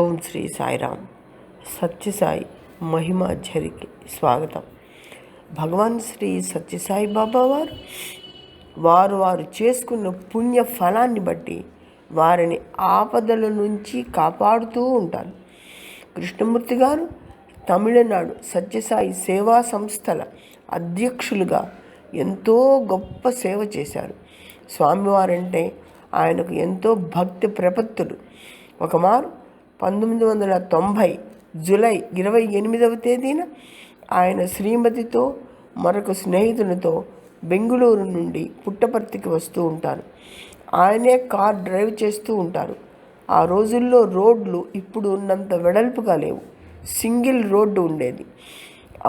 ఓం శ్రీ సాయిరామ్. సత్యసాయి మహిమాధ్యరికి స్వాగతం. భగవాన్ శ్రీ సత్యసాయి బాబా వారు చేసుకున్న పుణ్య ఫలాన్ని బట్టి వారిని ఆపదల నుంచి కాపాడుతూ ఉంటారు. కృష్ణమూర్తి గారు తమిళనాడు సత్యసాయి సేవా సంస్థల అధ్యక్షులుగా ఎంతో గొప్ప సేవ చేశారు. స్వామివారంటే ఆయనకు ఎంతో భక్తి ప్రపత్తులు. ఒకమారు 1990 జూలై 28వ తేదీన ఆయన శ్రీమతితో మరొక స్నేహితునితో బెంగుళూరు నుండి పుట్టపర్తికి వస్తూ ఉంటారు. ఆయనే కార్ డ్రైవ్ చేస్తూ ఉంటారు. ఆ రోజుల్లో రోడ్లు ఇప్పుడు ఉన్నంత వెడల్పుగా లేవు, సింగిల్ రోడ్డు ఉండేది.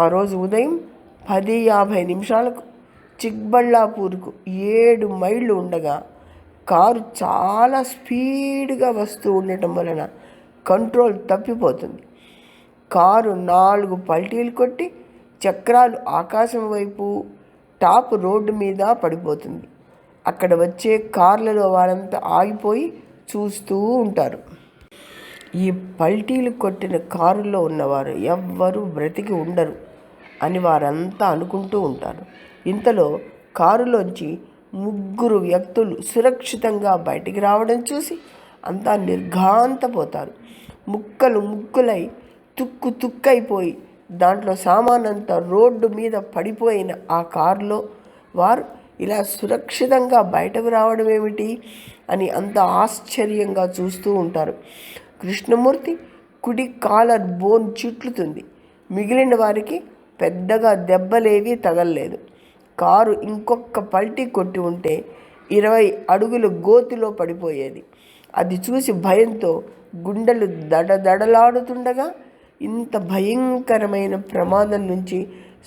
ఆ రోజు ఉదయం 10:50 చిక్బళ్ళాపూర్కు 7 మైళ్ళు ఉండగా కారు చాలా స్పీడ్గా వస్తూ ఉండటం వలన కంట్రోల్ తప్పిపోతుంది. కారు 4 పల్టీలు కొట్టి చక్రాలు ఆకాశం వైపు టాప్ రోడ్డు మీద పడిపోతుంది. అక్కడ వచ్చే కార్లలో వారంతా ఆగిపోయి చూస్తూ ఉంటారు. ఈ పల్టీలు కొట్టిన కారులో ఉన్నవారు ఎవ్వరూ బ్రతికి ఉండరు అని వారంతా అనుకుంటూ ఉంటారు. ఇంతలో కారులోంచి 3 వ్యక్తులు సురక్షితంగా బయటికి రావడం చూసి అంతా నిర్ఘాంతపోతారు. ముక్కలై తుక్కైపోయి దాంట్లో సామానంతా రోడ్డు మీద పడిపోయిన ఆ కారులో వారు ఇలా సురక్షితంగా బయటకు రావడం ఏమిటి అని అంత ఆశ్చర్యంగా చూస్తూ ఉంటారు. కృష్ణమూర్తి కుడి కాలర్ బోన్ చిట్లుతుంది. మిగిలిన వారికి పెద్దగా దెబ్బలేవీ తగలలేదు. కారు ఇంకొక పల్టీ కొట్టి ఉంటే 20 అడుగుల గోతిలో పడిపోయేది. అది చూసి భయంతో గుండెలు దడదడలాడుతుండగా ఇంత భయంకరమైన ప్రమాదం నుంచి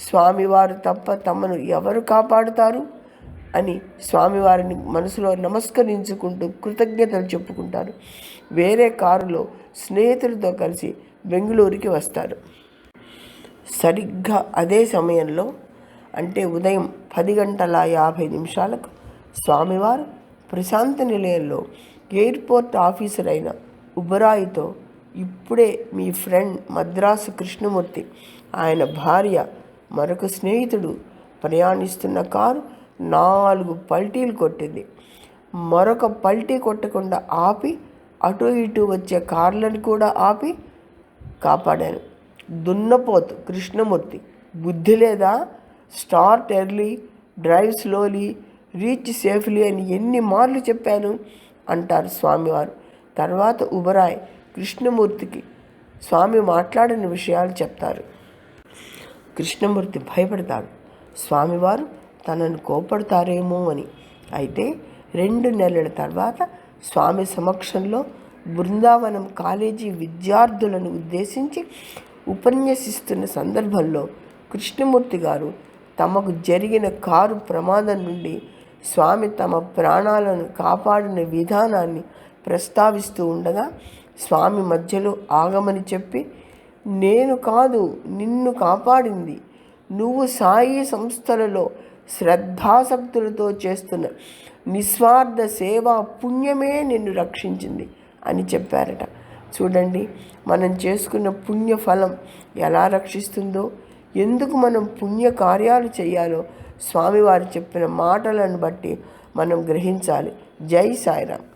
స్వామివారు తప్ప తమను ఎవరు కాపాడుతారు అని స్వామివారిని మనసులో నమస్కరించుకుంటూ కృతజ్ఞతలు చెప్పుకుంటారు. వేరే కారులో స్నేహితులతో కలిసి బెంగళూరుకి వస్తారు. సరిగ్గా అదే సమయంలో అంటే ఉదయం 10:50 స్వామివారు ప్రశాంత నిలయంలో ఎయిర్పోర్ట్ ఆఫీసర్ అయిన ఉబరాయితో ఇప్పుడే మీ ఫ్రెండ్ మద్రాసు కృష్ణమూర్తి, ఆయన భార్య, మరొక స్నేహితుడు ప్రయాణిస్తున్న కారు 4 పల్టీలు కొట్టింది. మరొక పల్టీ కొట్టకుండా ఆపి అటు ఇటు వచ్చే కార్లను కూడా ఆపి కాపాడాను. దున్నపోతు కృష్ణమూర్తి, బుద్ధి లేదా? Start early, drive slowly, reach safely అని ఎన్ని మార్లు చెప్పాను అంటారు స్వామివారు. తర్వాత ఉబరాయ్ కృష్ణమూర్తికి స్వామి మాట్లాడిన విషయాలు చెప్తారు. కృష్ణమూర్తి భయపడతాడు, స్వామివారు తనను కోపడతారేమో అని. అయితే 2 నెలల తర్వాత స్వామి సమక్షంలో బృందావనం కాలేజీ విద్యార్థులను ఉద్దేశించి ఉపన్యసిస్తున్న సందర్భంలో కృష్ణమూర్తి గారు తమకు జరిగిన కారు ప్రమాదం నుండి స్వామి తమ ప్రాణాలను కాపాడిన విధానాన్ని ప్రస్తావిస్తూ ఉండగా స్వామి మధ్యలో ఆగమని చెప్పి, నేను కాదు నిన్ను కాపాడింది, నువ్వు సాయి సంస్థలలో శ్రద్ధాసక్తులతో చేస్తున్న నిస్వార్థ సేవా పుణ్యమే నిన్ను రక్షించింది అని చెప్పారట. చూడండి, మనం చేసుకున్న పుణ్యఫలం ఎలా రక్షిస్తుందో, ఎందుకు మనం పుణ్య కార్యాలు చేయాలో స్వామివారు చెప్పిన మాటలను బట్టి మనం గ్రహించాలి. జై సాయిరామ్.